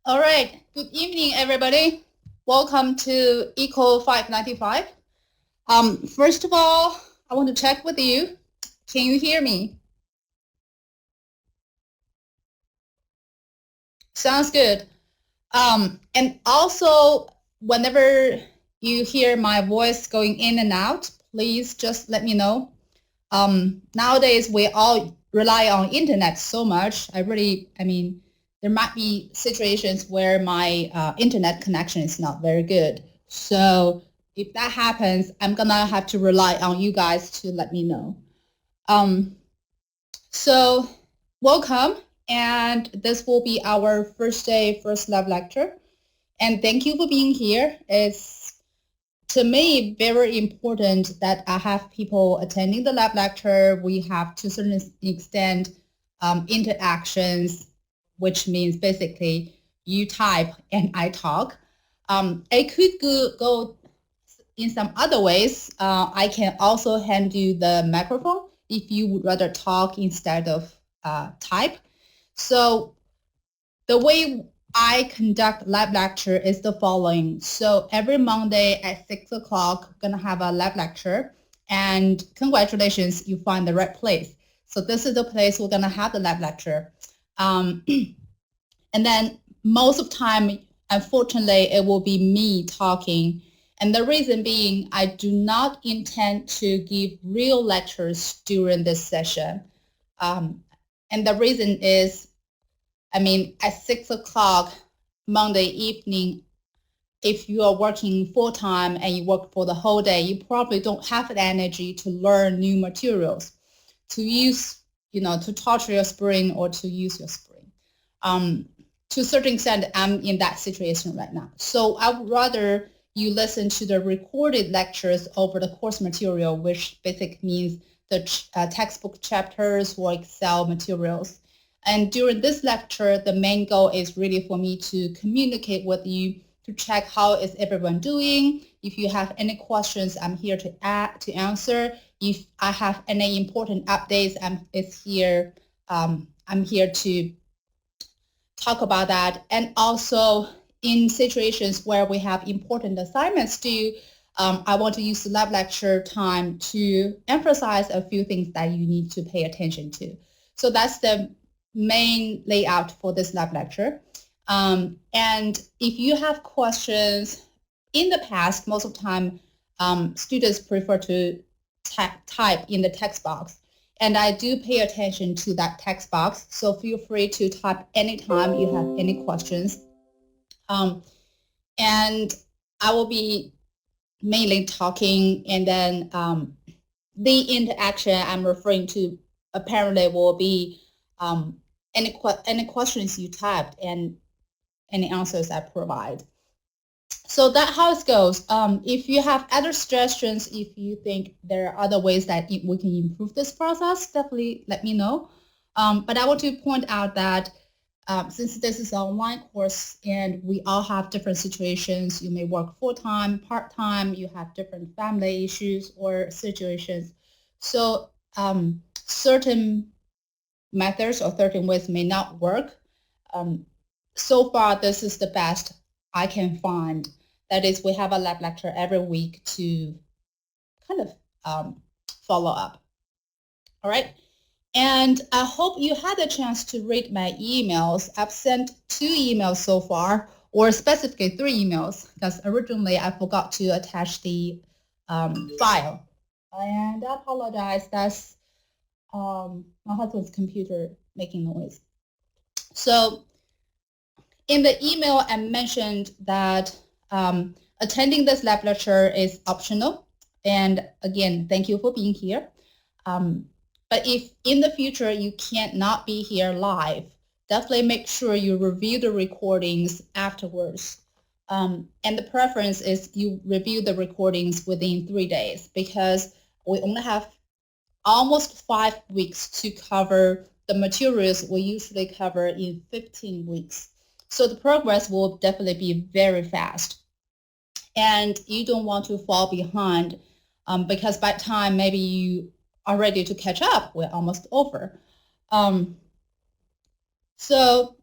All right, good evening, everybody. Welcome to ECO-595. First of all, I want to check with you. Can you hear me? Sounds good. And also, whenever you hear my voice going in and out, please just let me know. Nowadays, we all rely on internet so much. There might be situations where my internet connection is not very good. So if that happens, I'm gonna have to rely on you guys to let me know. Um, so welcome, and this will be our first day, first lab lecture. And thank you for being here. It's to me very important that I have people attending the lab lecture. We have to a certain extent interactions, which means basically you type and I talk. It could go in some other ways. I can also hand you the microphone if you would rather talk instead of type. So the way I conduct lab lecture is the following. So every Monday at 6 o'clock, we're going to have a lab lecture. And congratulations, you find the right place. So this is the place we're going to have the lab lecture. And then most of the time, unfortunately, it will be me talking. And the reason being, I do not intend to give real lectures during this session. And the reason is, at 6 o'clock Monday evening, if you are working full-time and you work for the whole day, you probably don't have the energy to learn new materials, to use, to torture your brain or to use your brain. To a certain extent, I'm in that situation right now. So I would rather you listen to the recorded lectures over the course material, which basically means the textbook chapters or Excel materials. And during this lecture, the main goal is really for me to communicate with you, to check how is everyone doing. If you have any questions, I'm here to answer. If I have any important updates, I'm here to talk about that. And also in situations where we have important assignments due, I want to use the lab lecture time to emphasize a few things that you need to pay attention to. So that's the main layout for this lab lecture. And if you have questions, in the past, most of the time, students prefer to type in the text box. And I do pay attention to that text box. So feel free to type anytime you have any questions. And I will be mainly talking, and then the interaction I'm referring to apparently will be any questions you typed and any answers I provide. So that's how it goes. If you have other suggestions, if you think there are other ways that we can improve this process, definitely let me know. But I want to point out that since this is an online course and we all have different situations, you may work full-time, part-time, you have different family issues or situations. So certain methods or certain ways may not work. So far, this is the best I can find. That is, we have a lab lecture every week to kind of follow up. All right. And I hope you had a chance to read my emails. I've sent 2 emails so far, or specifically 3 emails, because originally I forgot to attach the file. And I apologize, that's my husband's computer making noise. So in the email, I mentioned that attending this lab lecture is optional. And again, thank you for being here. But if in the future you can't not be here live, definitely make sure you review the recordings afterwards. And the preference is you review the recordings within 3 days, because we only have almost 5 weeks to cover the materials we usually cover in 15 weeks. So the progress will definitely be very fast. And you don't want to fall behind because by the time maybe you are ready to catch up, we're almost over. So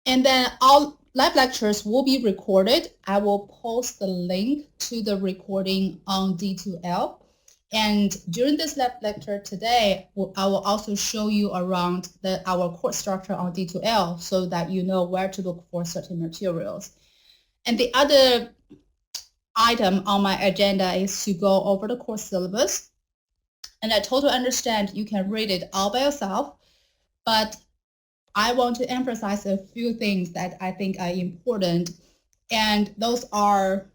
And then all live lectures will be recorded. I will post the link to the recording on D2L. And during this lab lecture today, I will also show you around our course structure on D2L so that you know where to look for certain materials. And the other item on my agenda is to go over the course syllabus. And I totally understand you can read it all by yourself, but I want to emphasize a few things that I think are important. And those are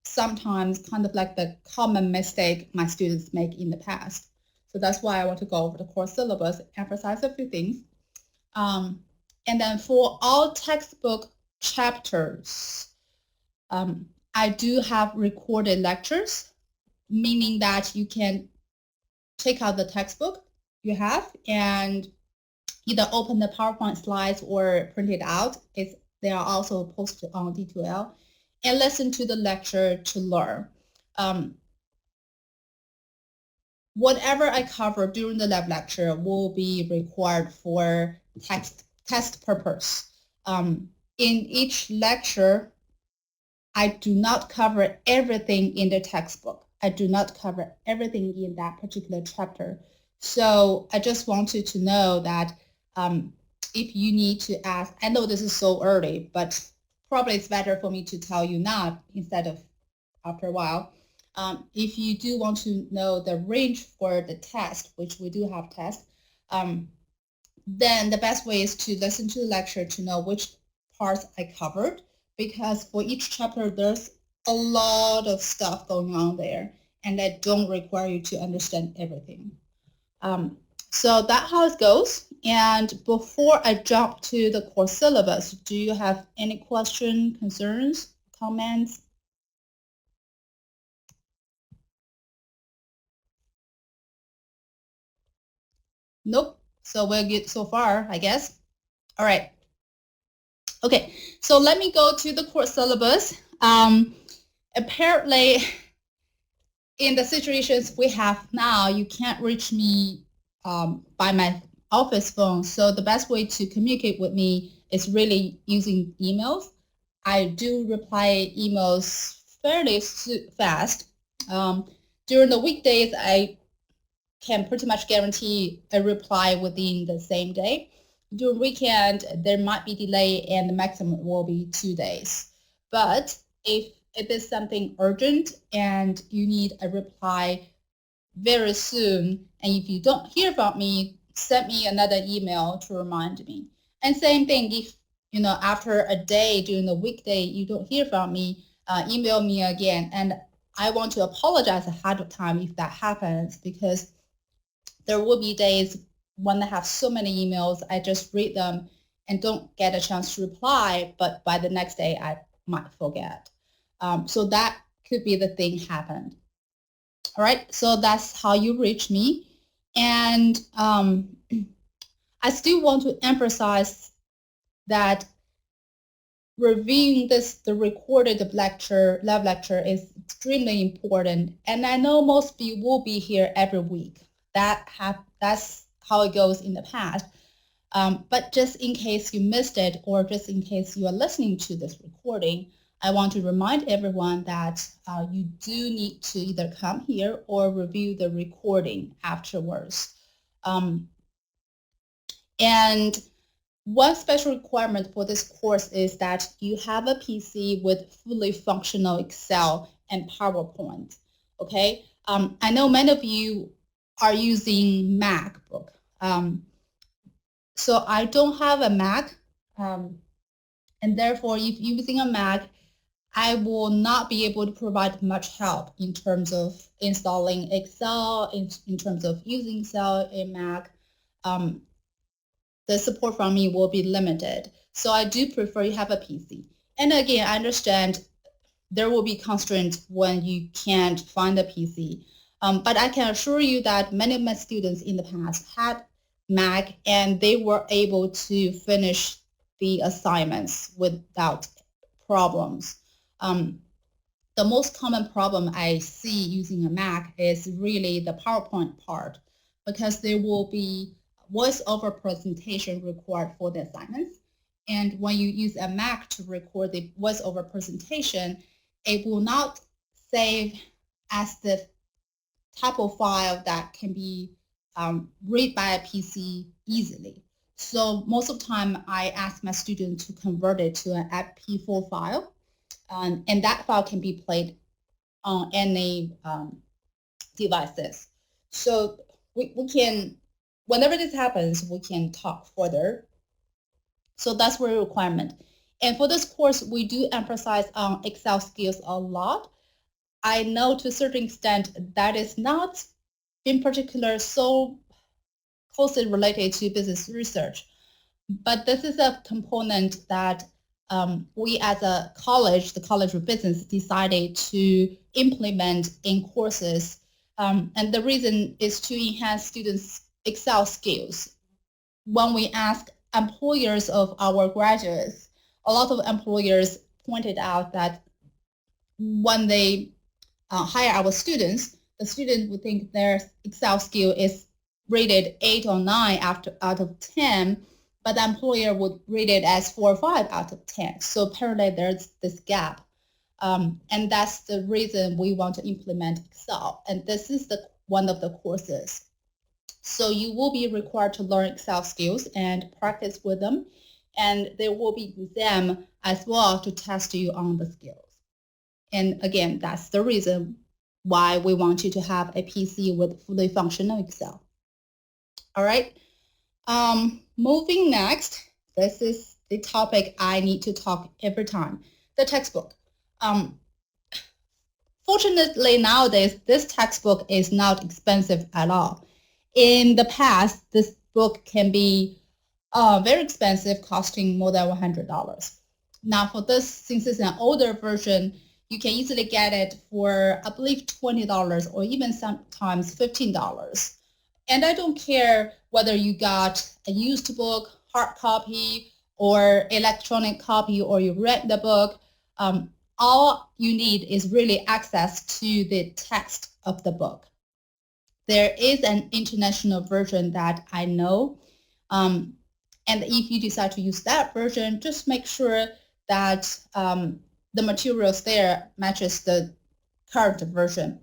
sometimes kind of like the common mistake my students make in the past. So that's why I want to go over the course syllabus, emphasize a few things. And then for all textbook chapters, I do have recorded lectures, meaning that you can check out the textbook you have and either open the PowerPoint slides or print it out. They are also posted on D2L, and listen to the lecture to learn. Whatever I cover during the lab lecture will be required for test purpose. In each lecture, I do not cover everything in the textbook. I do not cover everything in that particular chapter. So I just wanted to know that if you need to ask, I know this is so early, but probably it's better for me to tell you now instead of after a while. If you do want to know the range for the test, which we do have tests, then the best way is to listen to the lecture to know which parts I covered, because for each chapter there's a lot of stuff going on there, and I don't require you to understand everything. So that's how it goes. And before I jump to the course syllabus, do you have any questions, concerns, comments? Nope. So we're good so far, I guess. All right. Okay, so let me go to the course syllabus. Apparently, in the situations we have now, you can't reach me by my office phone. So the best way to communicate with me is really using emails. I do reply emails fairly fast. During the weekdays, I can pretty much guarantee a reply within the same day. During weekend, there might be delay and the maximum will be 2 days. But if it is something urgent and you need a reply very soon, and if you don't hear from me, send me another email to remind me. And same thing, if after a day during the weekday you don't hear from me, email me again. And I want to apologize ahead of time if that happens, because there will be days when I have so many emails, I just read them and don't get a chance to reply, but by the next day I might forget. So that could be the thing happened. All right, so that's how you reach me. And I still want to emphasize that reviewing the recorded lab lecture is extremely important. And I know most of you will be here every week. That's how it goes in the past. But just in case you missed it, or just in case you are listening to this recording, I want to remind everyone that you do need to either come here or review the recording afterwards. And one special requirement for this course is that you have a PC with fully functional Excel and PowerPoint. Okay, I know many of you are using MacBook. So I don't have a Mac, and therefore if you're using a Mac, I will not be able to provide much help in terms of installing Excel, in terms of using Excel in Mac. The support from me will be limited. So I do prefer you have a PC. And again, I understand there will be constraints when you can't find a PC. But I can assure you that many of my students in the past had Mac and they were able to finish the assignments without problems. The most common problem I see using a Mac is really the PowerPoint part, because there will be voice-over presentation required for the assignments. And when you use a Mac to record the voiceover presentation, it will not save as the type of file that can be read by a PC easily. So most of the time, I ask my students to convert it to an MP4 file, and that file can be played on any devices. So we can, whenever this happens, we can talk further. So that's a requirement. And for this course, we do emphasize on Excel skills a lot. I know to a certain extent that is not in particular so closely related to business research, but this is a component that we as a college, the College of Business, decided to implement in courses. And the reason is to enhance students' Excel skills. When we ask employers of our graduates, a lot of employers pointed out that when they hire our students, the student would think their Excel skill is rated 8 or 9 out of 10, but the employer would rate it as 4 or 5 out of 10. So apparently there's this gap. And that's the reason we want to implement Excel. And this is one of the courses. So you will be required to learn Excel skills and practice with them. And there will be exam as well to test you on the skills. And again, that's the reason why we want you to have a PC with fully functional Excel. All right. Moving next, this is the topic I need to talk every time, the textbook. Fortunately, nowadays, this textbook is not expensive at all. In the past, this book can be very expensive, costing more than $100. Now for this, since it's an older version, you can easily get it for, I believe, $20 or even sometimes $15. And I don't care whether you got a used book, hard copy, or electronic copy, or you read the book. All you need is really access to the text of the book. There is an international version that I know. And if you decide to use that version, just make sure that the materials there matches the current version.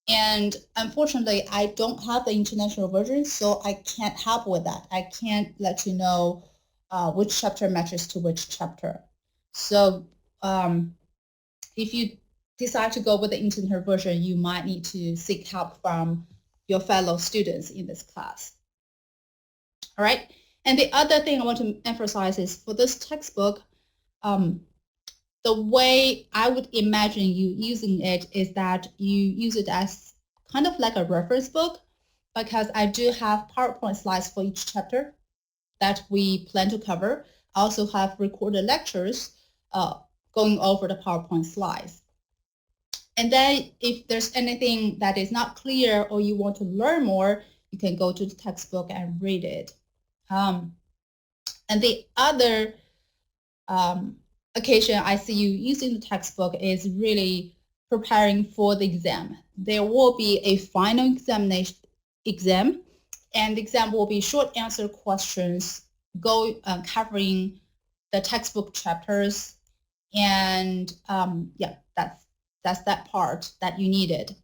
And unfortunately, I don't have the international version, so I can't help with that. I can't let you know which chapter matches to which chapter. So if you decide to go with the international version, you might need to seek help from your fellow students in this class. All right. And the other thing I want to emphasize is for this textbook, the way I would imagine you using it is that you use it as kind of like a reference book, because I do have PowerPoint slides for each chapter that we plan to cover. I also have recorded lectures going over the PowerPoint slides. And then if there's anything that is not clear or you want to learn more, you can go to the textbook and read it. And the other occasion I see you using the textbook is really preparing for the exam. There will be a final exam, and the exam will be short answer questions covering the textbook chapters, and yeah, that's that part that you needed.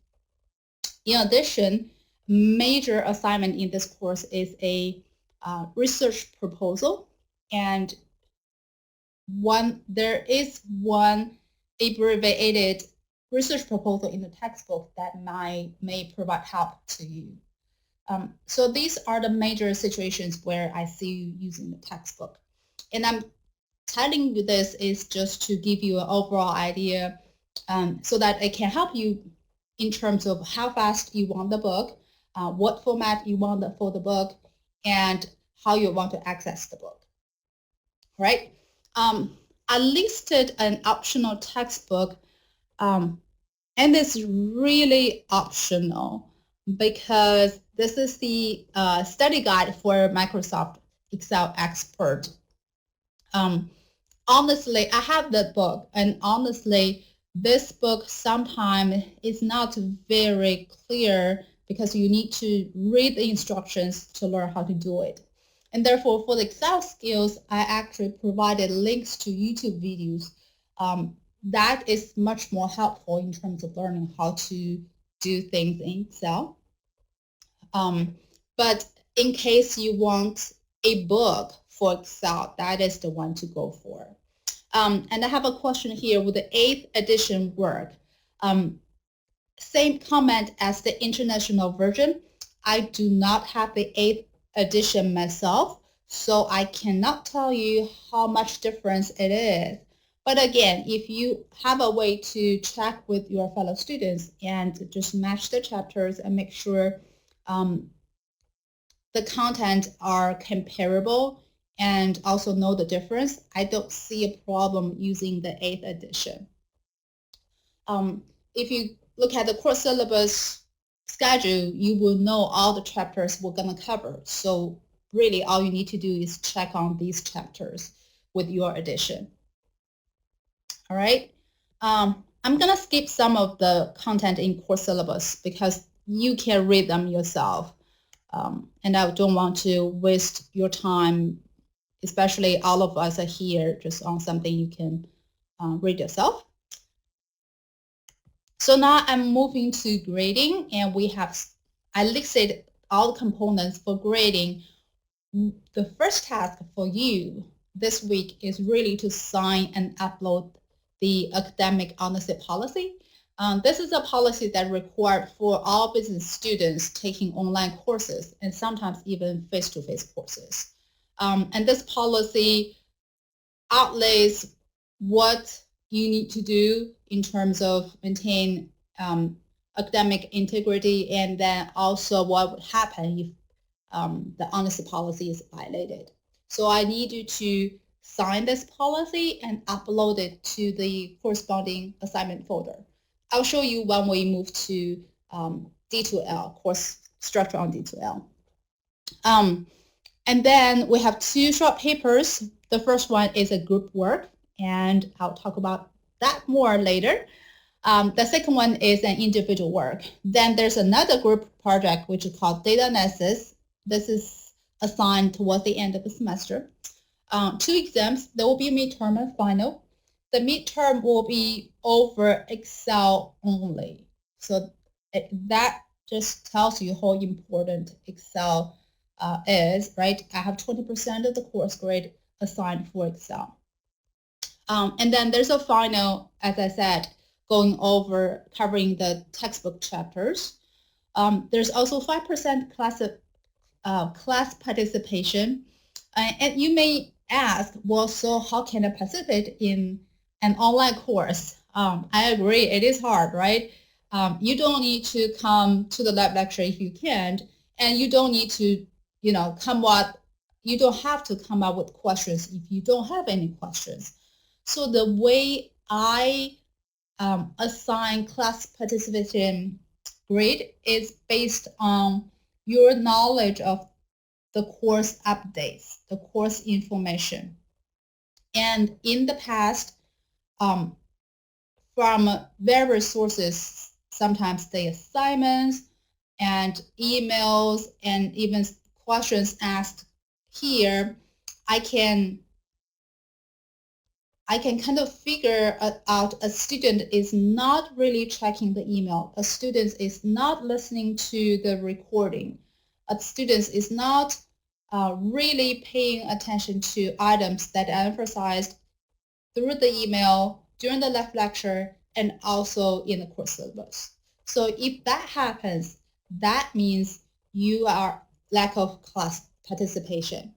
In addition, major assignment in this course is a research proposal, and there is one abbreviated research proposal in the textbook that may provide help to you. So these are the major situations where I see you using the textbook. And I'm telling you this is just to give you an overall idea so that it can help you in terms of how fast you want the book, what format you want for the book, and how you want to access the book. Right? I listed an optional textbook, and it's really optional because this is the study guide for Microsoft Excel Expert. Honestly, I have that book, and honestly, this book sometimes is not very clear because you need to read the instructions to learn how to do it. And therefore, for the Excel skills, I actually provided links to YouTube videos. That is much more helpful in terms of learning how to do things in Excel. But in case you want a book for Excel, that is the one to go for. And I have a question here. With the 8th edition work? Same comment as the international version. I do not have the 8th edition myself, so I cannot tell you how much difference it is. But again, if you have a way to check with your fellow students and just match the chapters and make sure the content are comparable and also know the difference, I don't see a problem using the 8th edition. If you look at the course syllabus schedule, you will know all the chapters we're going to cover. So really all you need to do is check on these chapters with your edition. All right. I'm going to skip some of the content in course syllabus because you can read them yourself. And I don't want to waste your time, especially all of us are here just on something you can read yourself. So now I'm moving to grading, and I listed all the components for grading. The first task for you this week is really to sign and upload the academic ownership policy. This is a policy that required for all business students taking online courses and sometimes even face-to-face courses. And this policy outlines what you need to do in terms of maintain academic integrity, and then also what would happen if the honesty policy is violated. So I need you to sign this policy and upload it to the corresponding assignment folder. I'll show you when we move to D2L, course structure on D2L. And then we have 2 short papers. The first one is a group work, and I'll talk about that more later. The second one is an individual work. Then there's another group project which is called data analysis. This is assigned towards the end of the semester. 2 exams. There will be a midterm and final. The midterm will be over Excel only. So that just tells you how important Excel is, right? I have 20% of the course grade assigned for Excel. And then there's a final, as I said, covering the textbook chapters. There's also 5% class participation. And you may ask, well, so how can I participate in an online course? I agree, it is hard, right? You don't need to come to the lab lecture if you can't, and you don't need to, you don't have to come up with questions if you don't have any questions. So the way I assign class participation grade is based on your knowledge of the course updates, the course information. And in the past, from various sources, sometimes the assignments and emails and even questions asked here, I can kind of figure out a student is not really checking the email. A student is not listening to the recording. A student is not really paying attention to items that are emphasized through the email, during the lab lecture, and also in the course syllabus. So if that happens, that means you are lack of class participation.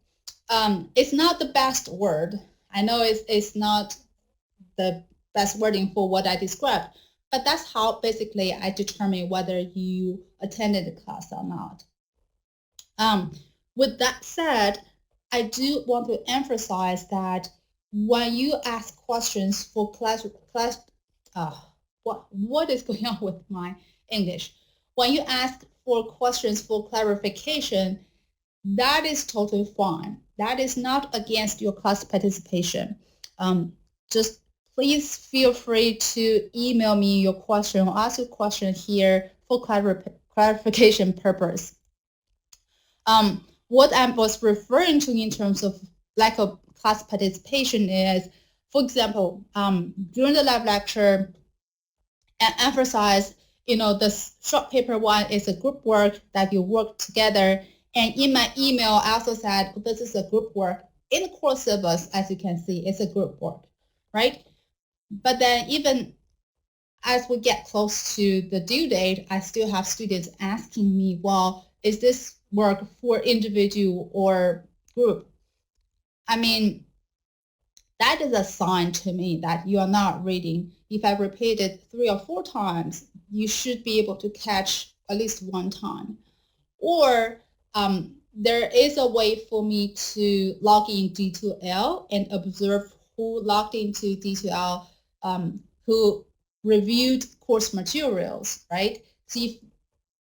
It's not the best word. I know it's not the best wording for what I described, but that's how basically I determine whether you attended the class or not. With that said, I do want to emphasize that when you ask questions for what is going on with my English? When you ask for questions for clarification, that is totally fine. That is not against your class participation. Just please feel free to email me your question or ask your question here for clarification purpose. what I was referring to in terms of lack of class participation is, for example, during the live lecture, I emphasize, the short paper one is a group work that you work together. And in my email, I also said this is a group work. In the course syllabus, as you can see, it's a group work, right? But then even as we get close to the due date, I still have students asking me, well, is this work for individual or group? I mean, that is a sign to me that you are not reading. If I repeat it 3 or 4 times, you should be able to catch at least one time. Or there is a way for me to log in D2L and observe who logged into D2L, who reviewed course materials, right? So if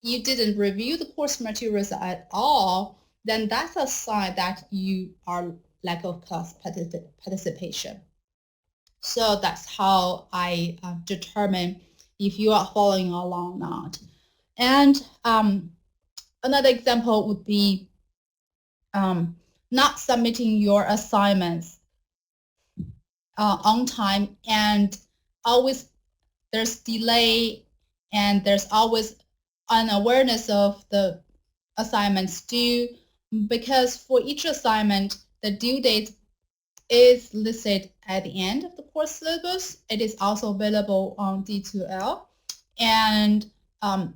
you didn't review the course materials at all, then that's a sign that you are lack of class participation. So that's how I determine if you are following along or not. And another example would be not submitting your assignments on time, and always there's delay, and there's always unawareness of the assignments due, because for each assignment, the due date is listed at the end of the course syllabus. It is also available on D2L. And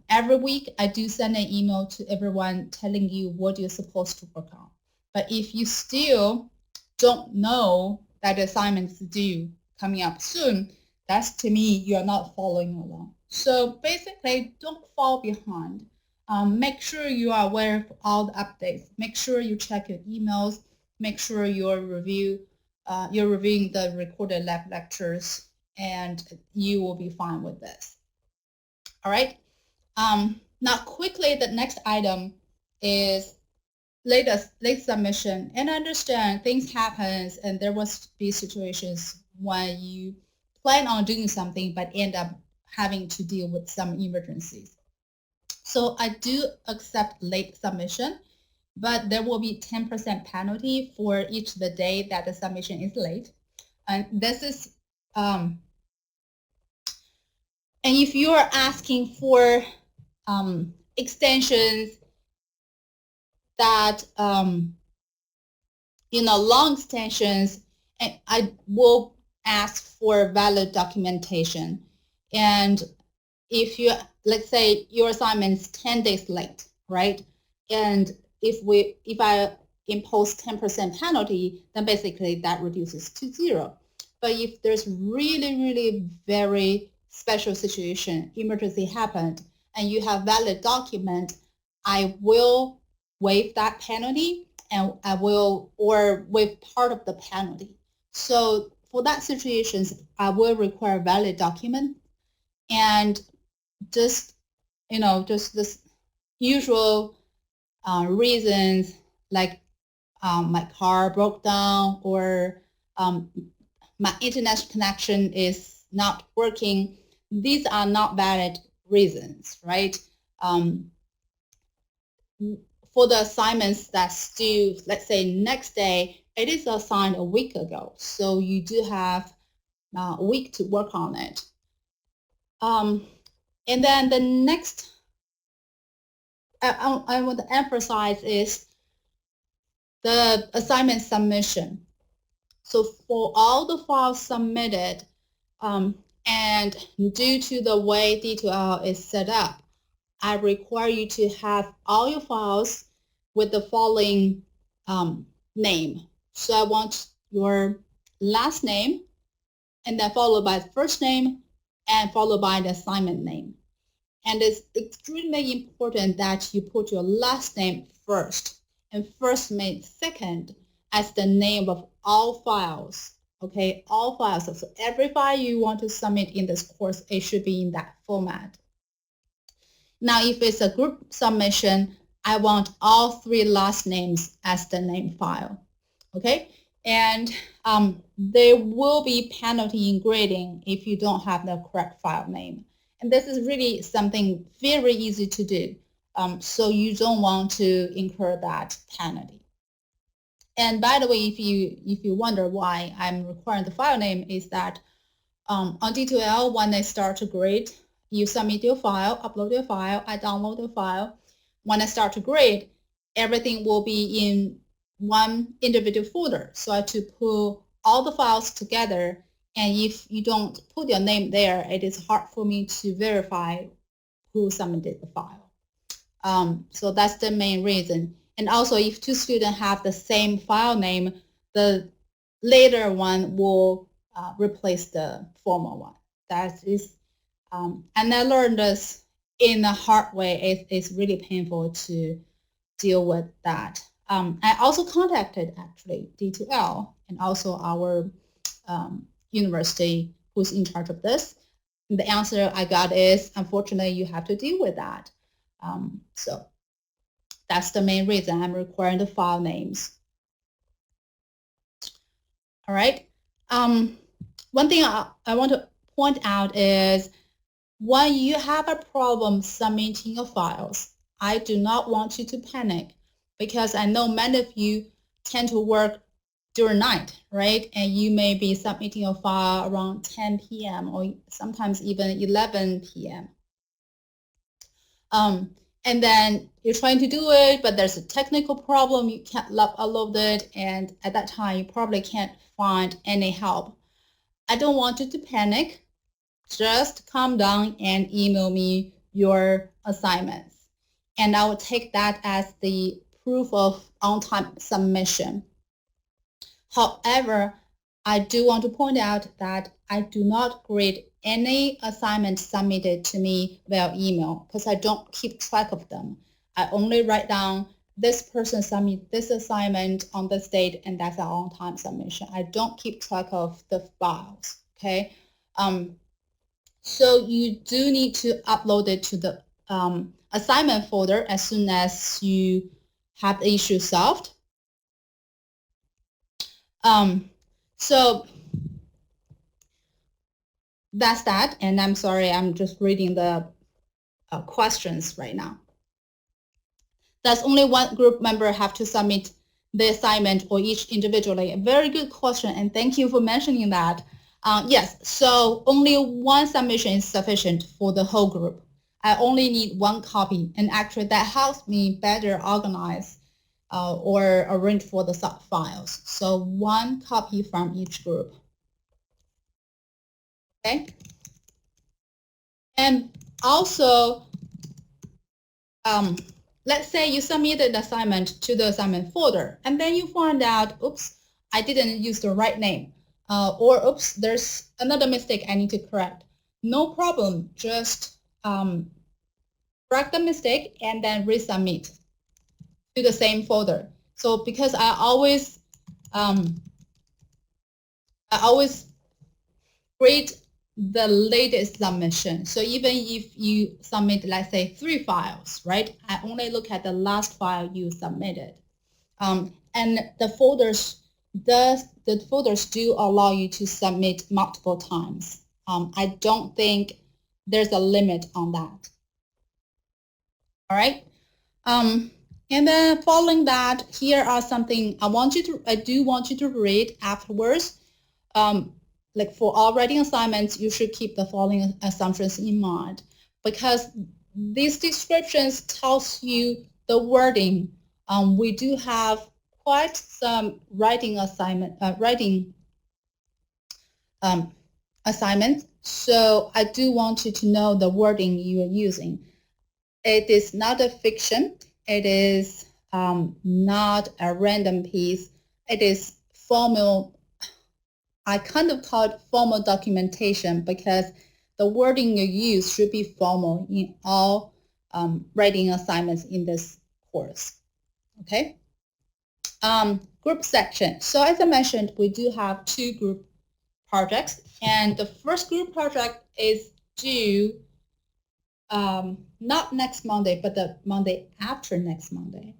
every week, I do send an email to everyone telling you what you're supposed to work on. But if you still don't know that the assignment is due coming up soon, that's, to me, you're not following along. So basically, don't fall behind. Make sure you are aware of all the updates. Make sure you check your emails. Make sure you're reviewing the recorded lab lectures, and you will be fine with this. All right. Now, quickly, the next item is late submission. And understand things happen, and there will be situations when you plan on doing something but end up having to deal with some emergencies. So I do accept late submission, but there will be 10% penalty for each of the day that the submission is late. And this is, and if you are asking for extensions that, long extensions, and I will ask for valid documentation. And if you, let's say your assignment is 10 days late, right? And if I impose 10% penalty, then basically that reduces to 0. But if there's really, really very special situation, emergency happened, and you have valid document, I will waive that penalty, and I will, or waive part of the penalty. So for that situations, I will require valid document, and just this usual reasons like my car broke down, or my internet connection is not working. These are not valid reasons, right? For the assignments that's due, let's say next day, it is assigned a week ago, so you do have a week to work on it. And then the next I want to emphasize is the assignment submission. So for all the files submitted, and due to the way D2L is set up, I require you to have all your files with the following name. So I want your last name, and then followed by the first name, and followed by the assignment name. And it's extremely important that you put your last name first, and first name second as the name of all files. Okay, all files. So every file you want to submit in this course, it should be in that format. Now, if it's a group submission, I want all 3 last names as the name file. Okay, and there will be penalty in grading if you don't have the correct file name. And this is really something very easy to do. So you don't want to incur that penalty. And by the way, if you wonder why I'm requiring the file name, is that on D2L, when I start to grade, you submit your file, upload your file, I download the file. When I start to grade, everything will be in one individual folder. So I have to put all the files together. And if you don't put your name there, it is hard for me to verify who submitted the file. So that's the main reason. And also, if two students have the same file name, the later one will replace the former one. That is, and I learned this in a hard way. It's really painful to deal with that. I also contacted actually D2L and also our university who's in charge of this. And the answer I got is, unfortunately, you have to deal with that. So that's the main reason I'm requiring the file names. All right. One thing I want to point out is when you have a problem submitting your files, I do not want you to panic, because I know many of you tend to work during night, right? And you may be submitting your file around 10 p.m. or sometimes even 11 p.m. And then you're trying to do it, but there's a technical problem, you can't upload it, and at that time you probably can't find any help. I don't want you to panic. Just calm down and email me your assignments, and I will take that as the proof of on-time submission. However, I do want to point out that I do not grade any assignment submitted to me via email, because I don't keep track of them. I only write down this person submitted this assignment on this date, and that's our on-time submission. I don't keep track of the files, okay? So you do need to upload it to the assignment folder as soon as you have the issue solved. So that's that, and I'm sorry, I'm just reading the questions right now. Does only one group member have to submit the assignment or each individually? A very good question, and thank you for mentioning that. Yes, so only one submission is sufficient for the whole group. I only need one copy, and actually that helps me better organize or arrange for the sub-files. So one copy from each group. Okay. And also, let's say you submitted an assignment to the assignment folder, and then you find out, oops, I didn't use the right name, or oops, there's another mistake I need to correct. No problem, just correct the mistake and then resubmit to the same folder. So because I always grade the latest submission. So even if you submit, let's say 3 files, right? I only look at the last file you submitted. And the folders do allow you to submit multiple times. I don't think there's a limit on that. All right. And then following that, here are something I do want you to read afterwards. Like for all writing assignments, you should keep the following assumptions in mind, because these descriptions tells you the wording. We do have quite some writing assignments, so I do want you to know the wording you are using. It is not a fiction. It is not a random piece. It is formal. I kind of call it formal documentation, because the wording you use should be formal in all writing assignments in this course. Okay. Group section. So as I mentioned, we do have 2 group projects, and the first group project is due not next Monday, but the Monday after next Monday,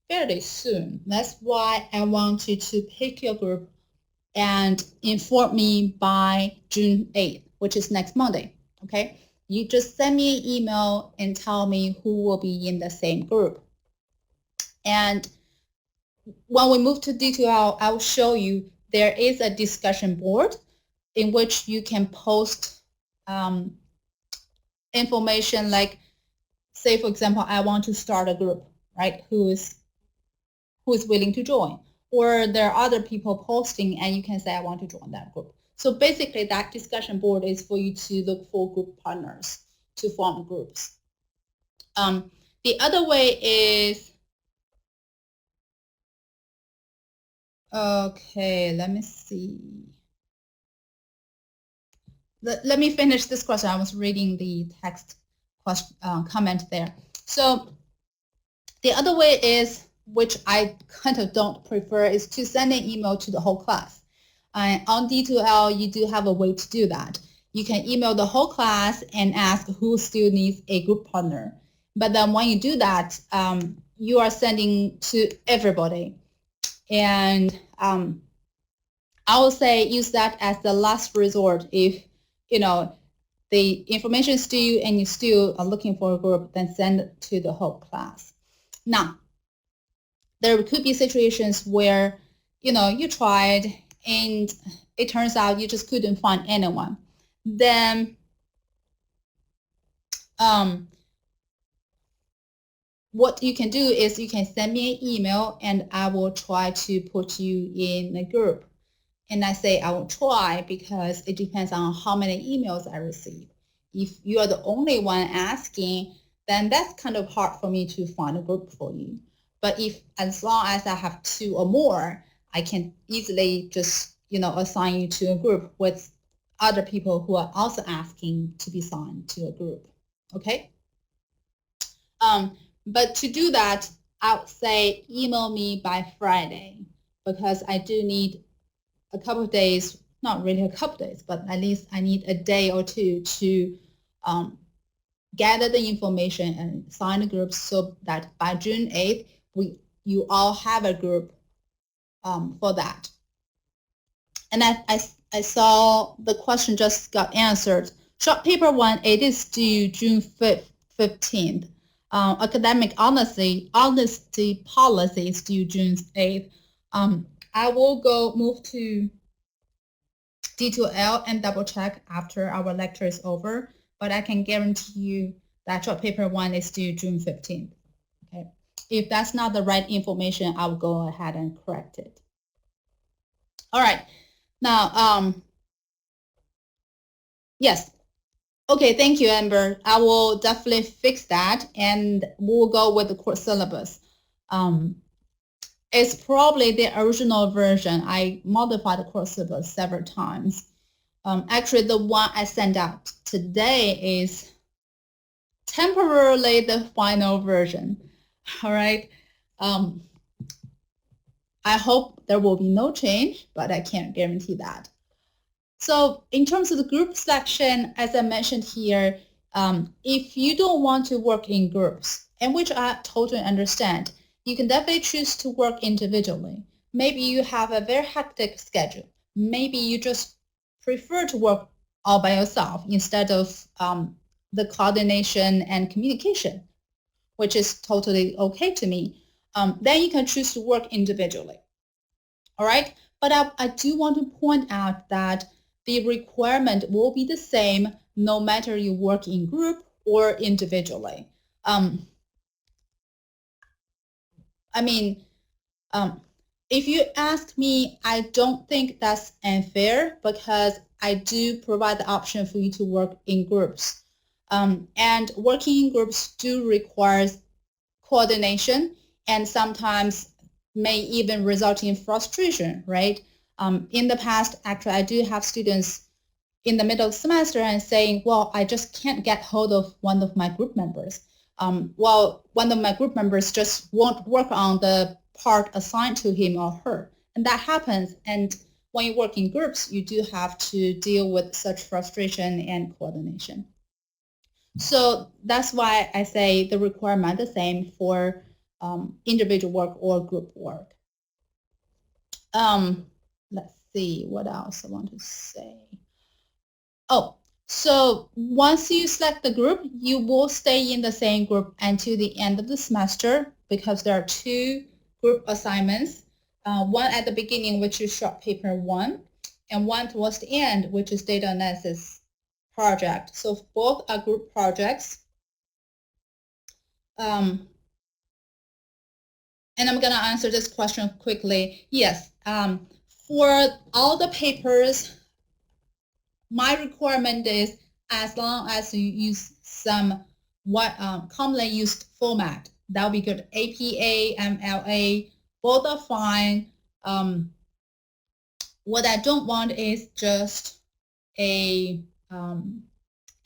fairly soon. That's why I want you to pick your group and inform me by June 8th, which is next Monday, okay? you just send me an email and tell me who will be in the same group. And when we move to D2L, I'll show you there is a discussion board in which you can post information like, say, for example, I want to start a group, right? Who is willing to join? Or there are other people posting and you can say, I want to join that group. So basically that discussion board is for you to look for group partners to form groups. The other way is, okay, let me see. Let me finish this question. I was reading the text question, comment there. So the other way is, which I kind of don't prefer, is to send an email to the whole class. On D2L, you do have a way to do that. You can email the whole class and ask who still needs a group partner. But then when you do that, you are sending to everybody. And I would say use that as the last resort. If the information is due and you still are looking for a group, then send it to the whole class. Now, there could be situations where you tried and it turns out you just couldn't find anyone. Then what you can do is you can send me an email and I will try to put you in a group. And I say I will try because it depends on how many emails I receive. If you are the only one asking, then that's kind of hard for me to find a group for you. But as long as I have 2 or more, I can easily just assign you to a group with other people who are also asking to be assigned to a group. Okay. But to do that, I would say email me by Friday because I do need a couple of days, not really a couple of days, but at least I need a day or two to gather the information and assign a group so that by June 8th, you all have a group for that. And I saw the question just got answered. Short paper 1, it is due June 15th. Academic honesty policy is due June 8th. I will move to D2L and double check after our lecture is over, but I can guarantee you that short paper 1 is due June 15th. Okay. If that's not the right information, I will go ahead and correct it. All right. Now, yes. Okay, thank you, Amber. I will definitely fix that and we'll go with the course syllabus. It's probably the original version. I modified the course syllabus several times. Actually, the one I sent out today is temporarily the final version. All right. I hope there will be no change, but I can't guarantee that. So in terms of the group selection, as I mentioned here, if you don't want to work in groups, and which I totally understand, you can definitely choose to work individually. Maybe you have a very hectic schedule. Maybe you just prefer to work all by yourself instead of the coordination and communication, which is totally okay to me. Then you can choose to work individually. All right, but I do want to point out that the requirement will be the same no matter you work in group or individually. If you ask me, I don't think that's unfair because I do provide the option for you to work in groups. And working in groups do require coordination and sometimes may even result in frustration, right? In the past, actually, I do have students in the middle of the semester and saying, well, I just can't get hold of one of my group members. Well, one of my group members just won't work on the part assigned to him or her. And that happens. And when you work in groups, you do have to deal with such frustration and coordination. So that's why I say the requirement is the same for individual work or group work. Let's see what else I want to say. Oh, So once you select the group, you will stay in the same group until the end of the semester because there are 2 group assignments, one at the beginning, which is short paper 1, and one towards the end, which is data analysis project. So both are group projects. And I'm going to answer this question quickly. Yes, for all the papers, my requirement is as long as you use some commonly used format, that would be good. APA, MLA, both are fine. What I don't want is just a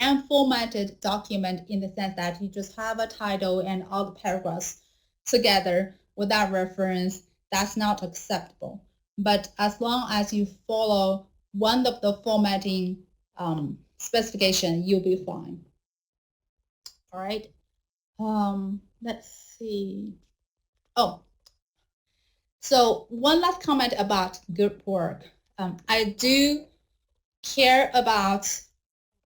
unformatted document in the sense that you just have a title and all the paragraphs together without reference. That's not acceptable. But as long as you follow one of the formatting specification, you'll be fine. All right. Let's see. Oh, so one last comment about group work. I do care about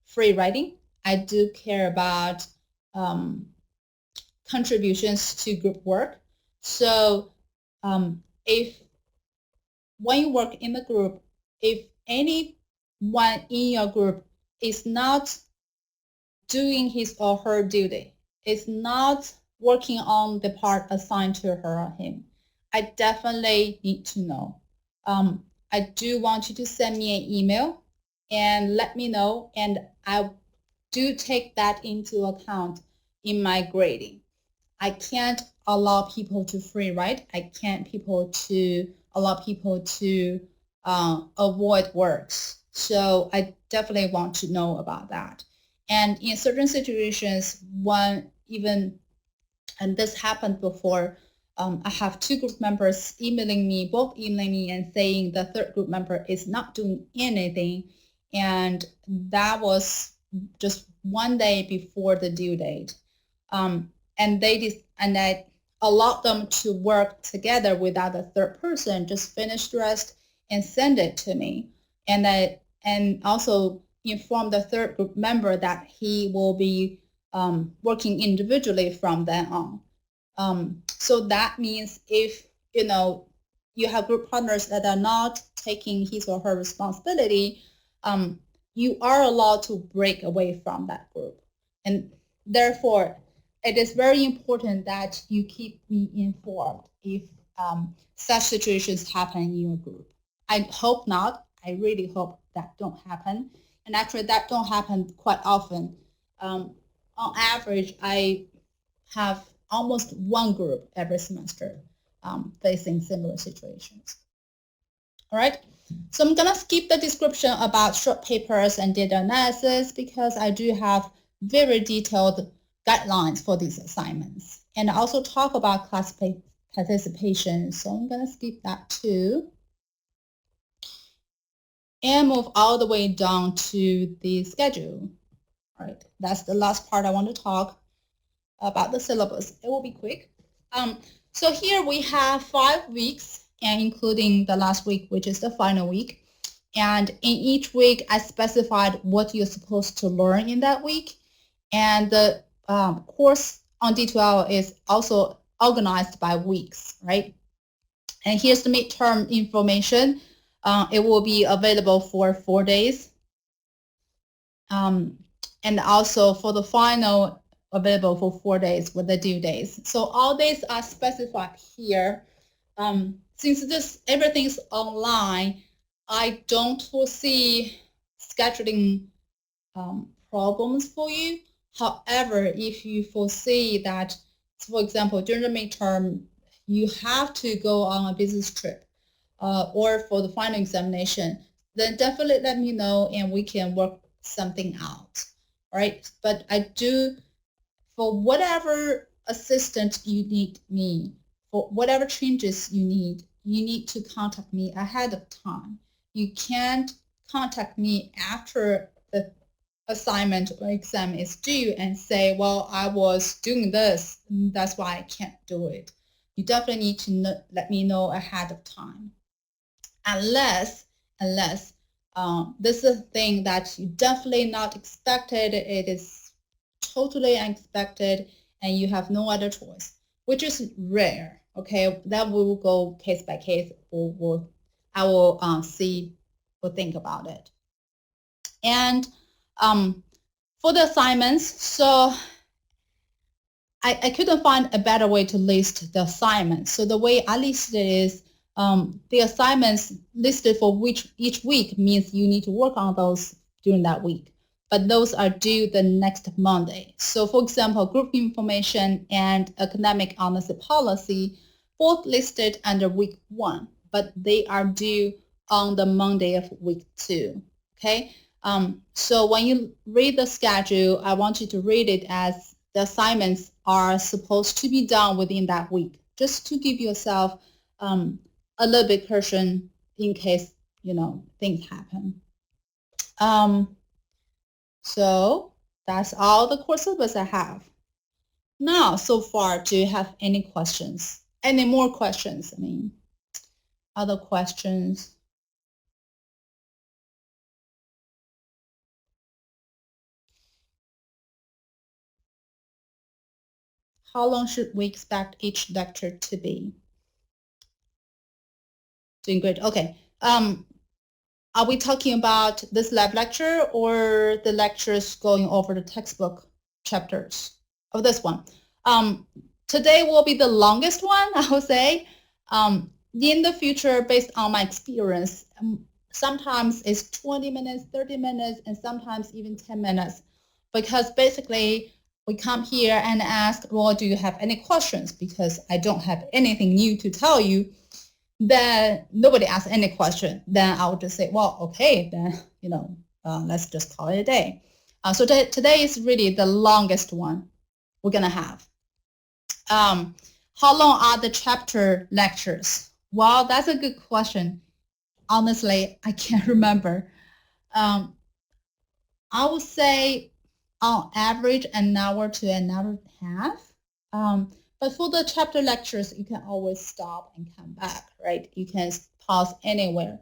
free writing. I do care about contributions to group work. So if when you work in the group, if anyone in your group is not doing his or her duty, is not working on the part assigned to her or him, I definitely need to know. I do want you to send me an email and let me know, and I do take that into account in my grading. I can't allow people to free write. I can't allow people to avoid works. So I definitely want to know about that. And in certain situations, and this happened before, I have 2 group members both emailing me and saying the 3rd group member is not doing anything. And that was just one day before the due date. And I allowed them to work together without a 3rd person, just finish the rest and send it to me. And also inform the 3rd group member that he will be working individually from then on. So that means if you have group partners that are not taking his or her responsibility, you are allowed to break away from that group. And therefore, it is very important that you keep me informed if such situations happen in your group. I hope not. I really hope that don't happen. And actually, that don't happen quite often. On average, I have almost one group every semester facing similar situations. All right, so I'm gonna skip the description about short papers and data analysis because I do have very detailed guidelines for these assignments, and also talk about class participation. So I'm gonna skip that too and move all the way down to the schedule. All right, that's the last part I want to talk about the syllabus. It will be quick. So here we have 5 weeks, and including the last week, which is the final week. And in each week, I specified what you're supposed to learn in that week. And the course on D2L is also organized by weeks, right? And here's the midterm information. It will be available for 4 days. And also for the final, available for 4 days with the due days. So all days are specified here. Since everything's online, I don't foresee scheduling problems for you. However, if you foresee that, for example, during the midterm, you have to go on a business trip or for the final examination, then definitely let me know and we can work something out. All right, but I do, for whatever assistance you need me, for whatever changes you need to contact me ahead of time. You can't contact me after the assignment or exam is due and say, well, I was doing this, that's why I can't do it. You definitely need to let me know ahead of time. Unless this is a thing that you definitely not expected. It is totally unexpected, and you have no other choice, which is rare. Okay, that we will go case by case. I will see or think about it. And for the assignments, so I couldn't find a better way to list the assignments. So the way I listed it is the assignments listed for each week means you need to work on those during that week. But those are due the next Monday. So for example, group information and academic honesty policy, both listed under week 1, but they are due on the Monday of week 2. Okay. So when you read the schedule, I want you to read it as the assignments are supposed to be done within that week, just to give yourself a little bit cushion in case, things happen. So that's all the course syllabus I have. Now, so far, do you have any questions? Any more questions? Other questions? How long should we expect each lecture to be? Doing great. Okay. Are we talking about this lab lecture or the lectures going over the textbook chapters of this one? Today will be the longest one, I would say. In the future, based on my experience, sometimes it's 20 minutes, 30 minutes, and sometimes even 10 minutes. Because basically, we come here and ask, well, do you have any questions? Because I don't have anything new to tell you. Then nobody asks any question. Then I would just say, well, okay, then, let's just call it a day. So today is really the longest one we're going to have. How long are the chapter lectures? Well, that's a good question. Honestly, I can't remember. I would say on average an hour to an hour and a half. But for the chapter lectures, you can always stop and come back, right? You can pause anywhere.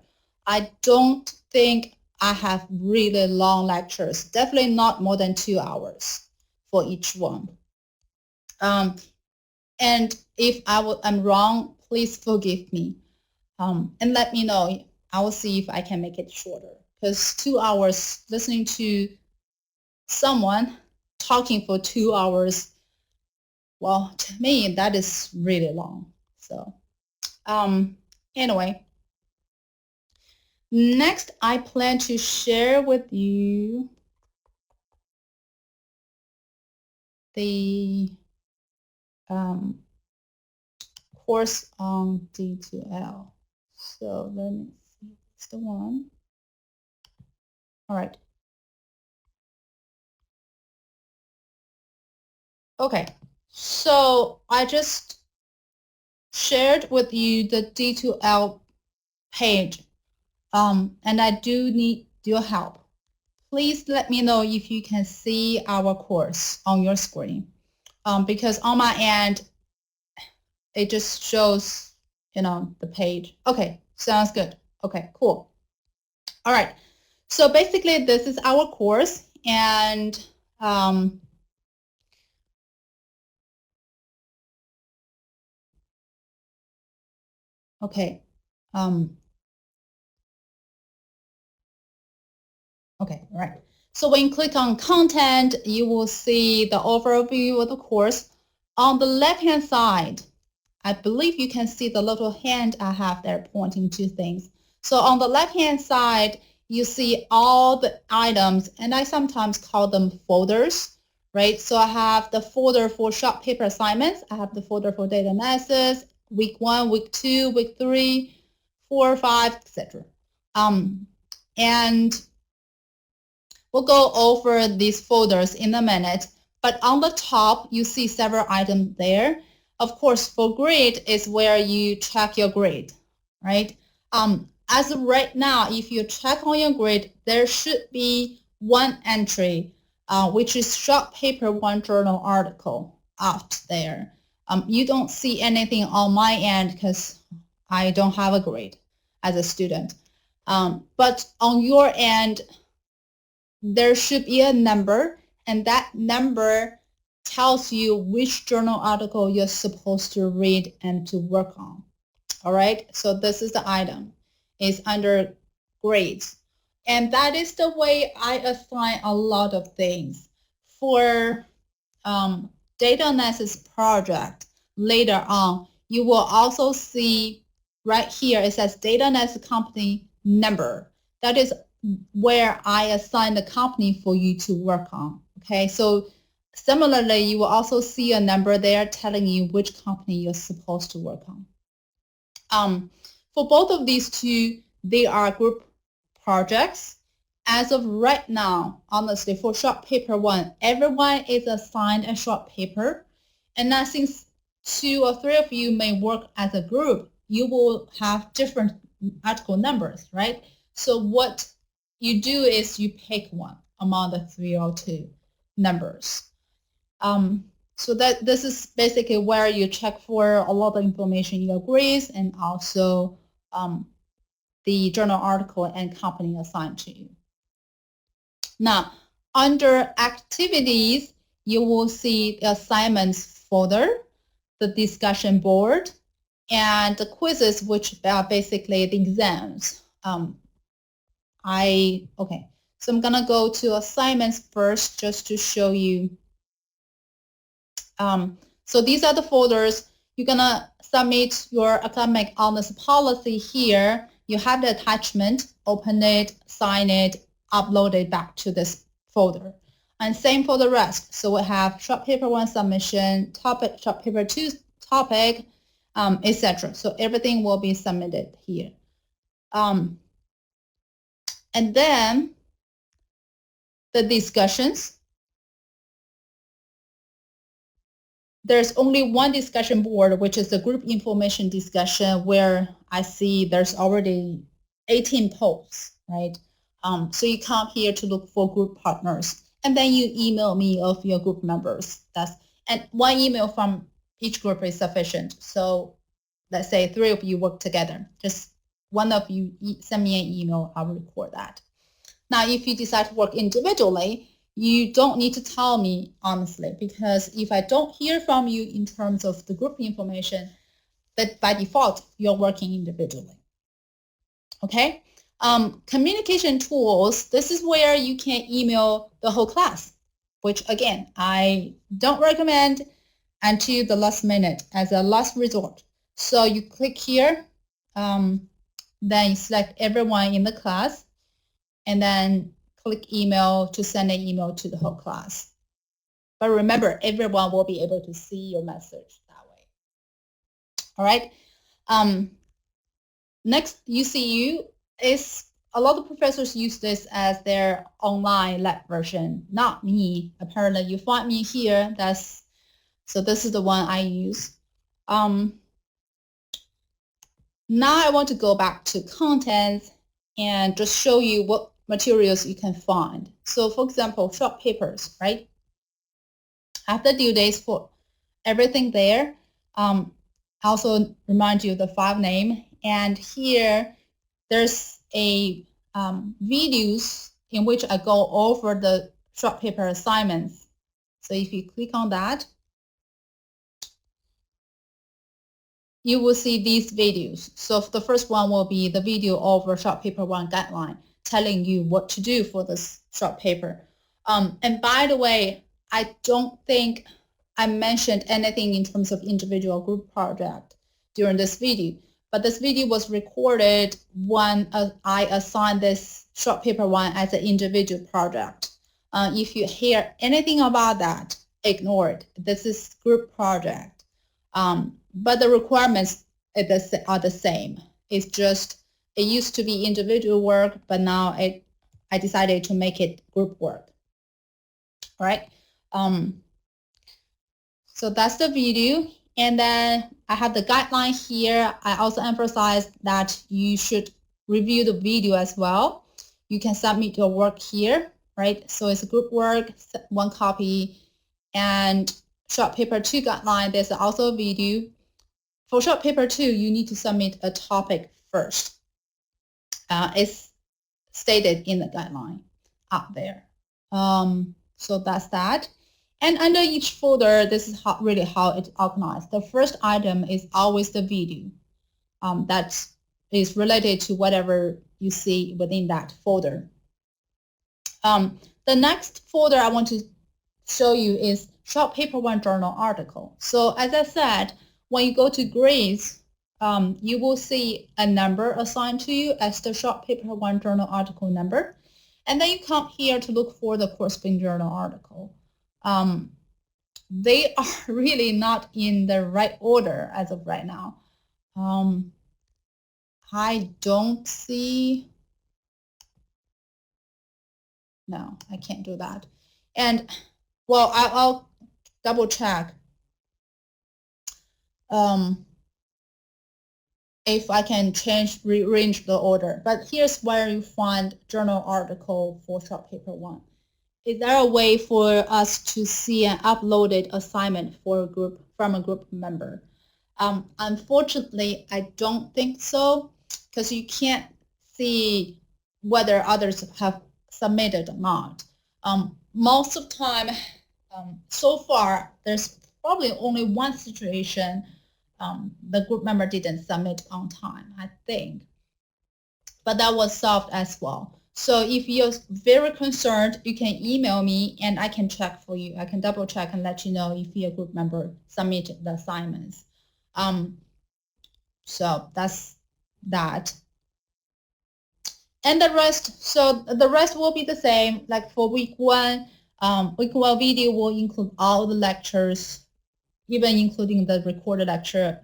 I don't think I have really long lectures, definitely not more than 2 hours for each one. And if I'm wrong, please forgive me and let me know. I will see if I can make it shorter, because 2 hours listening to someone talking for 2 hours, well, to me, that is really long. So anyway, next I plan to share with you the course on D2L. So let me see, it's the one. All right. Okay, so I just shared with you the D2L page, and I do need your help. Please let me know if you can see our course on your screen, because on my end, it just shows, the page. Okay, sounds good. Okay, cool. All right, so basically this is our course, and okay. Okay, all right. So when you click on content, you will see the overview of the course. On the left-hand side, I believe you can see the little hand I have there pointing to things. So on the left-hand side, you see all the items, and I sometimes call them folders, right? So I have the folder for short paper assignments. I have the folder for data analysis, week 1, week 2, week 3, 4, 5, etc. And we'll go over these folders in a minute, but on the top, you see several items there. Of course, for grade is where you track your grade, right? As of right now, if you check on your grade, there should be one entry, which is short paper, one journal article out there. You don't see anything on my end because I don't have a grade as a student. But on your end, there should be a number, and that number tells you which journal article you're supposed to read and to work on. All right, so this is the item. It's under grades. And that is the way I assign a lot of things. For data analysis project later on, you will also see right here, it says data analysis company number. That is where I assign the company for you to work on. Okay, so similarly, you will also see a number there telling you which company you're supposed to work on. For both of these two, they are group projects. As of right now, honestly, for short paper 1, everyone is assigned a short paper. And now since 2 or 3 of you may work as a group, you will have different article numbers, right? So what you do is you pick one among the 3 or 2 numbers. So that this is basically where you check for a lot of information in your grades and also the journal article and company assigned to you. Now, under activities, you will see the assignments folder, the discussion board, and the quizzes, which are basically the exams. Okay, so I'm gonna go to assignments first just to show you. So these are the folders. You're gonna submit your academic honors policy here. You have the attachment, open it, sign it, upload it back to this folder. And same for the rest. So we have short paper 1 submission, topic, short paper 2 topic, etc. So everything will be submitted here. And then the discussions. There's only one discussion board, which is the group information discussion, where I see there's already 18 posts, right? So you come here to look for group partners, and then you email me of your group members. And one email from each group is sufficient. So let's say 3 of you work together. Just one of you send me an email, I'll record that. Now, if you decide to work individually, you don't need to tell me, honestly, because if I don't hear from you in terms of the group information, that by default, you're working individually. Okay? Communication tools, this is where you can email the whole class, which again, I don't recommend until the last minute as a last resort. So you click here, then you select everyone in the class, and then click email to send an email to the whole class. But remember, everyone will be able to see your message that way. All right. Next, UCU is a lot of professors use this as their online lab version. Not me. Apparently, you find me here. So this is the one I use. Now I want to go back to content and just show you what materials you can find. So for example, short papers, right? I have the due dates for everything there. Also remind you the file name. And here there's a videos in which I go over the short paper assignments. So if you click on that, you will see these videos. So the first one will be the video over short paper 1 guideline, telling you what to do for this short paper. And by the way, I don't think I mentioned anything in terms of individual group project during this video, but this video was recorded when I assigned this short paper 1 as an individual project. If you hear anything about that, ignore it. This is group project. But the requirements are the same. It's just, it used to be individual work, but now I decided to make it group work. All right. So that's the video. And then I have the guideline here. I also emphasize that you should review the video as well. You can submit your work here, right? So it's a group work, 1 copy, and short paper 2 guideline, there's also a video. For short paper 2, you need to submit a topic first. is stated in the guideline out there. So that's that. And under each folder, this is really how it's organized. The first item is always the video that is related to whatever you see within that folder. The next folder I want to show you is short paper 1 journal article. So as I said, when you go to grades, you will see a number assigned to you as the short paper 1 journal article number. And then you come here to look for the course bin journal article. They are really not in the right order as of right now. I don't see. No, I can't do that. And well, I'll double check if I can rearrange the order. But here's where you find journal article for short paper 1. Is there a way for us to see an uploaded assignment for a group from a group member? Unfortunately, I don't think so, because you can't see whether others have submitted or not. Most of the time, so far, there's probably only one situation the group member didn't submit on time, I think. But that was solved as well. So if you're very concerned, you can email me and I can check for you. I can double check and let you know if your group member submitted the assignments. So that's that. And the rest, so the rest will be the same. Like for week 1 video will include all the lectures, even including the recorded lecture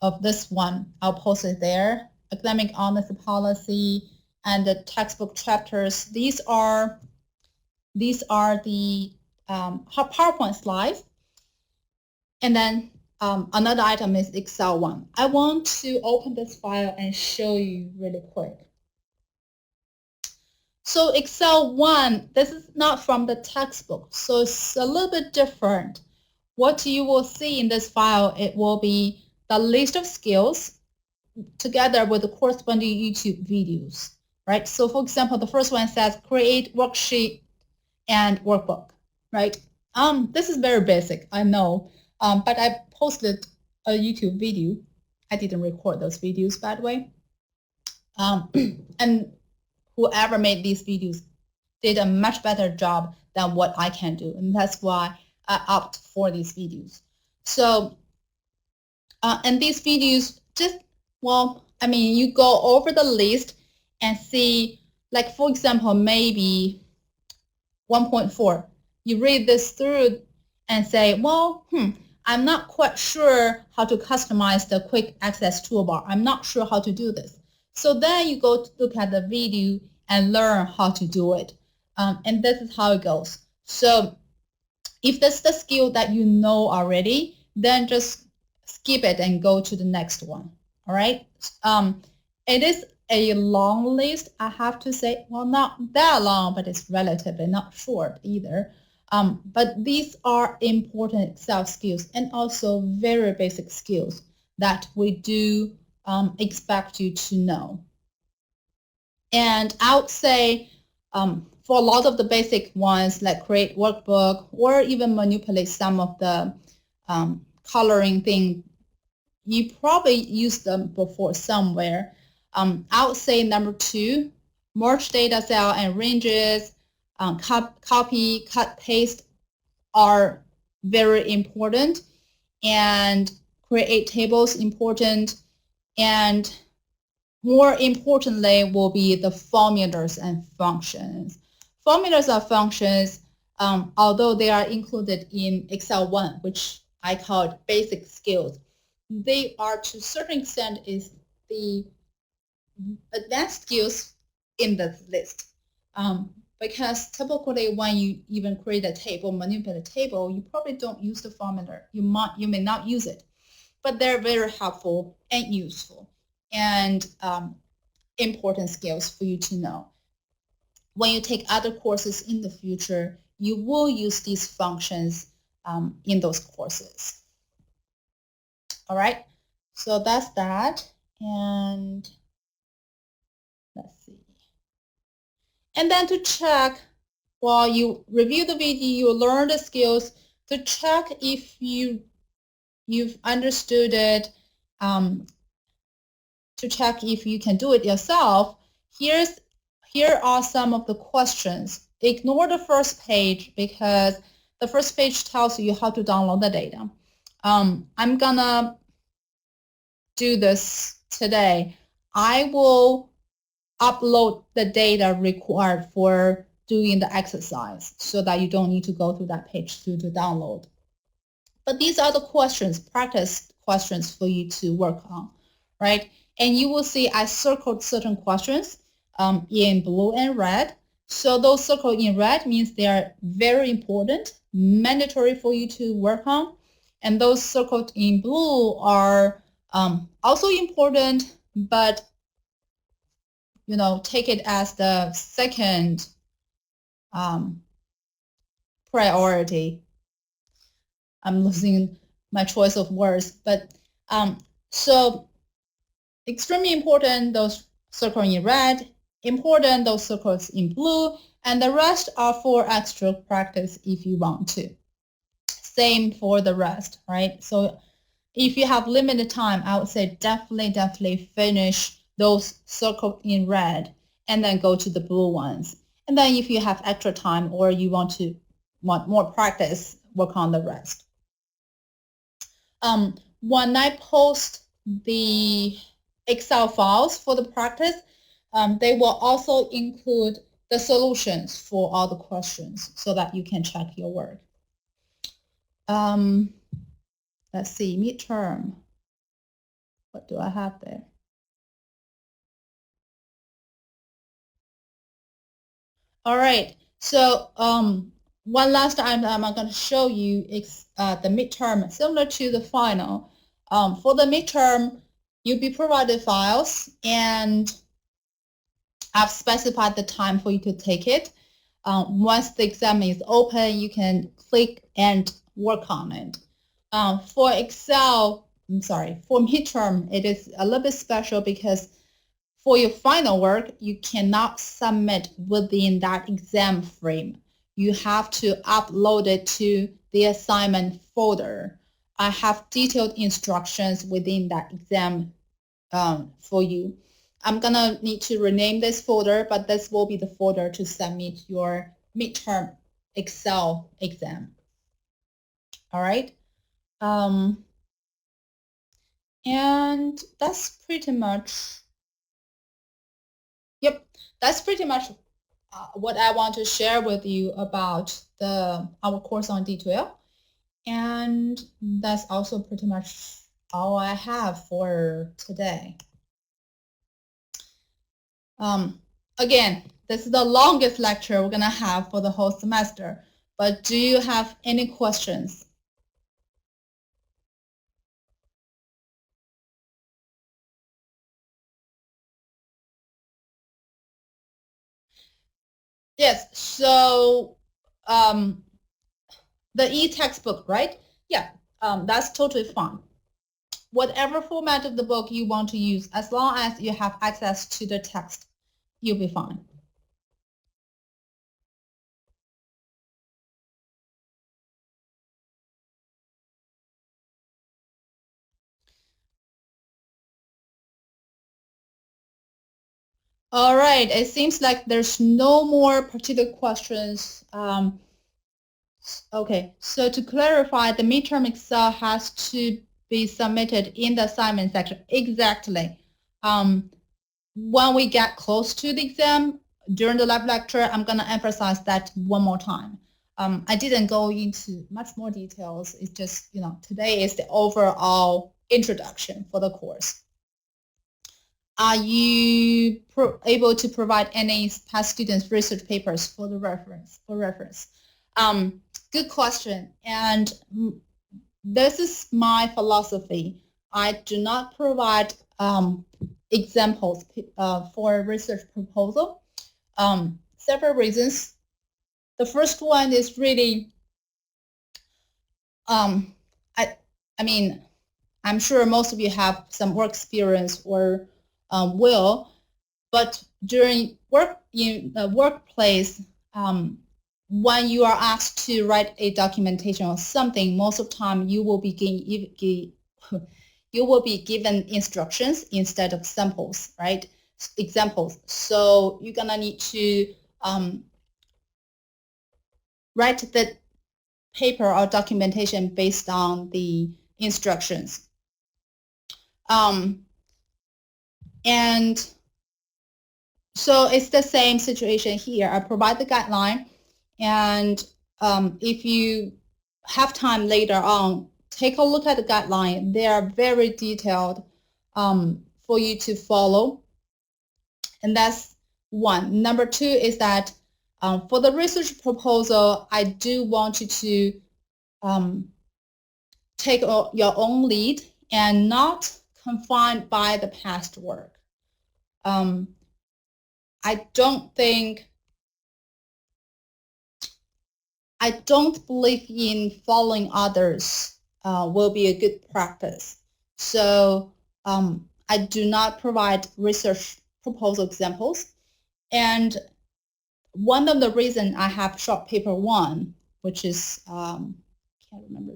of this one. I'll post it there. Academic honesty policy and the textbook chapters. These are the PowerPoint slides. And then another item is Excel 1. I want to open this file and show you really quick. So Excel 1, this is not from the textbook, so it's a little bit different. What you will see in this file, it will be the list of skills together with the corresponding YouTube videos, right? So for example, the first one says create worksheet and workbook, right? This is very basic, I know, but I posted a YouTube video. I didn't record those videos, by the way. And whoever made these videos did a much better job than what I can do, and that's why I opt for these videos. So, and these videos just, well, I mean, you go over the list and see, like, for example, maybe 1.4. You read this through and say, well, I'm not quite sure how to customize the quick access toolbar. I'm not sure how to do this. So then you go to look at the video and learn how to do it. And this is how it goes. So if that's the skill that you know already, then just skip it and go to the next one. All right. It is a long list, I have to say. Well, not that long, but it's relatively not short either. But these are important Excel skills and also very basic skills that we do expect you to know. And I would say for a lot of the basic ones, like create workbook or even manipulate some of the coloring thing, you probably used them before somewhere. I would say number 2, merge data cell and ranges, copy, cut, paste are very important, and create tables important, and more importantly will be the formulas and functions. Formulas or functions, although they are included in Excel 1, which I call basic skills, they are to a certain extent is the advanced skills in the list. Because typically when you even create a table, manipulate a table, you probably don't use the formula. You may not use it, but they're very helpful and useful and important skills for you to know. When you take other courses in the future, you will use these functions in those courses. All right, so that's that. And Let's see. And then to check, while you review the video, you learn the skills, to check if you've understood it, to check if you can do it yourself. Here are some of the questions. Ignore the first page because the first page tells you how to download the data. I'm gonna do this today. I will upload the data required for doing the exercise so that you don't need to go through that page to download. But these are the questions, practice questions for you to work on, right? And you will see I circled certain questions in blue and red. So those circled in red means they are very important, mandatory for you to work on. And those circled in blue are also important, but take it as the second priority. I'm losing my choice of words, but so extremely important, those circles in red, important, those circles in blue, and the rest are for extra practice if you want to. Same for the rest, right? So if you have limited time, I would say definitely finish those circled in red and then go to the blue ones. And then if you have extra time or you want more practice, work on the rest. When I post the Excel files for the practice, they will also include the solutions for all the questions so that you can check your work. Let's see, midterm. What do I have there? All right, so one last time I'm going to show you the midterm, similar to the final. For the midterm, you'll be provided files, and I've specified the time for you to take it. Once the exam is open, you can click and work on it. For midterm, it is a little bit special because for your final work, you cannot submit within that exam frame. You have to upload it to the assignment folder. I have detailed instructions within that exam for you. I'm gonna need to rename this folder, but this will be the folder to submit your midterm Excel exam. All right. And that's pretty much, that's pretty much what I want to share with you about our course on D12. And that's also pretty much all I have for today. Again, this is the longest lecture we're gonna have for the whole semester, but do you have any questions? Yes, so the e-textbook, right? Yeah, that's totally fine. Whatever format of the book you want to use, as long as you have access to the text, you'll be fine. All right, it seems like there's no more particular questions. Okay, so to clarify, the midterm Excel has to be submitted in the assignment section. Exactly. When we get close to the exam, during the live lecture, I'm going to emphasize that one more time. I didn't go into much more details. It's just, today is the overall introduction for the course. Are you able to provide any past students' research papers for the reference? Good question. And this is my philosophy. I do not provide examples for a research proposal. Several reasons. The first one is really, I mean, I'm sure most of you have some work experience or will. But during work in the workplace, when you are asked to write a documentation or something, most of the time you will be given instructions instead of samples, right? Examples. So you're gonna need to write the paper or documentation based on the instructions. And so it's the same situation here. I provide the guideline, and if you have time later on, take a look at the guideline. They are very detailed for you to follow. And that's one. Number two is that for the research proposal, I do want you to take your own lead and not confined by the past work. I don't believe in following others will be a good practice. So I do not provide research proposal examples. And one of the reasons I have short paper 1, which is, can't remember,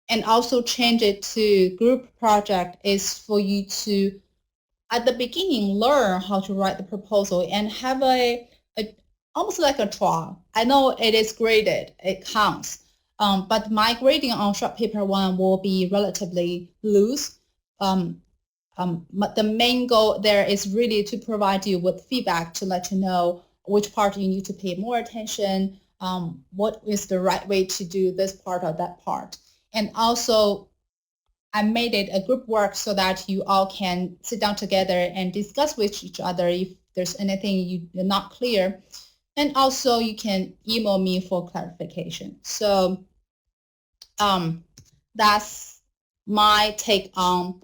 and also change it to group project is for you to, at the beginning, learn how to write the proposal and have almost like a trial. I know it is graded, it counts, but my grading on short paper 1 will be relatively loose. But the main goal there is really to provide you with feedback to let you know which part you need to pay more attention, what is the right way to do this part or that part. And also, I made it a group work so that you all can sit down together and discuss with each other if there's anything you're not clear. And also, you can email me for clarification. So that's my take on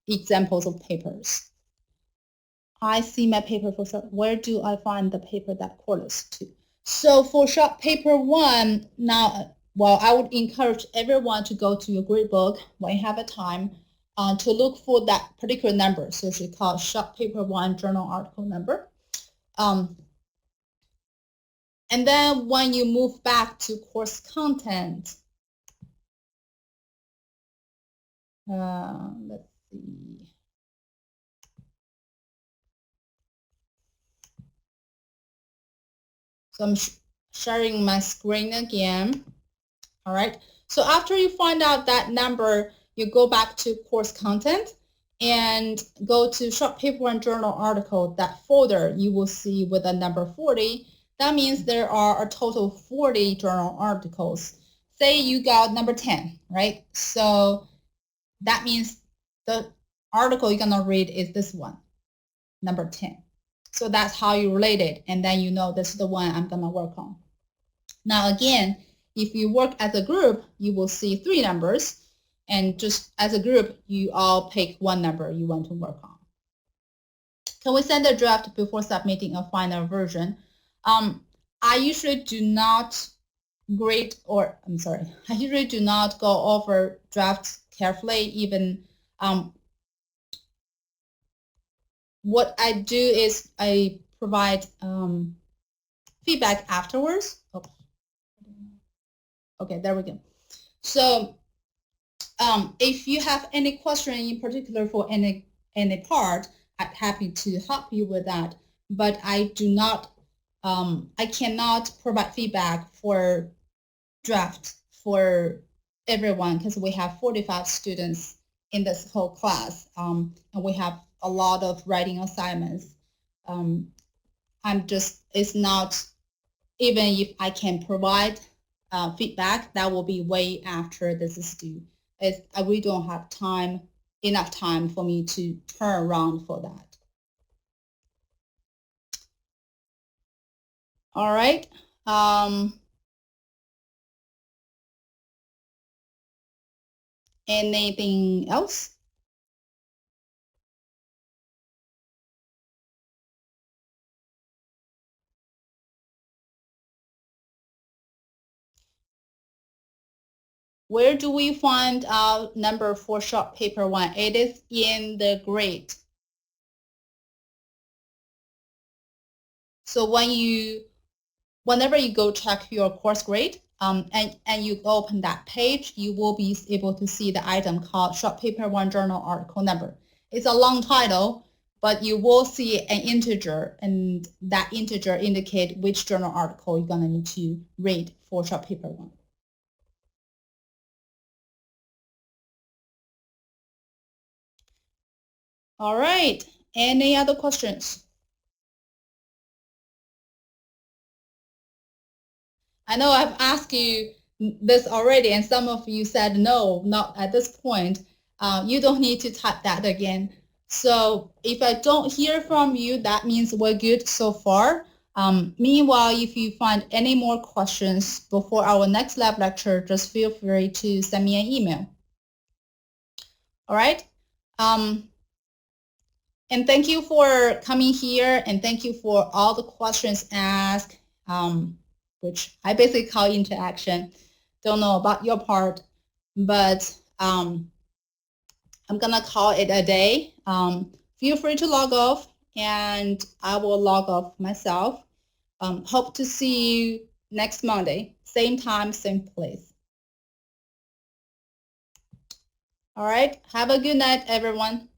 examples of papers. I see my paper for short. Where do I find the paper that correlates to? So for short paper 1, now, well, I would encourage everyone to go to your gradebook when you have a time to look for that particular number. So it's called short paper 1 journal article number. And then when you move back to course content, let's see. So I'm sharing my screen again. All right. So after you find out that number, you go back to course content and go to short paper and journal article. That folder you will see with the number 40. That means there are a total of 40 journal articles. Say you got number 10, right? So that means the article you're gonna read is this one, number 10. So that's how you relate it, and then you know this is the one I'm gonna work on. Now again, if you work as a group, you will see 3 numbers, and just as a group, you all pick one number you want to work on. Can we send a draft before submitting a final version? I usually do not grade, or I'm sorry, I usually do not go over drafts carefully. Even what I do is I provide feedback afterwards. Oh. Okay, there we go. So if you have any question in particular for any part, I'm happy to help you with that. But I do not, I cannot provide feedback for draft for everyone because we have 45 students in this whole class, and we have a lot of writing assignments. It's not, even if I can provide feedback, that will be way after this is due. We don't have enough time for me to turn around for that. All right. Anything else? Where do we find our number for short paper 1? It is in the grade. So whenever you go check your course grade, and you open that page, you will be able to see the item called Short Paper 1 Journal Article Number. It's a long title, but you will see an integer, and that integer indicate which journal article you're going to need to read for Short Paper 1. All right, any other questions? I know I've asked you this already, and some of you said no, not at this point. You don't need to type that again. So if I don't hear from you, that means we're good so far. Meanwhile, if you find any more questions before our next lab lecture, just feel free to send me an email. All right. And thank you for coming here, and thank you for all the questions asked, which I basically call interaction. Don't know about your part, but I'm gonna call it a day. Feel free to log off, and I will log off myself. Hope to see you next Monday, same time, same place. All right, have a good night, everyone.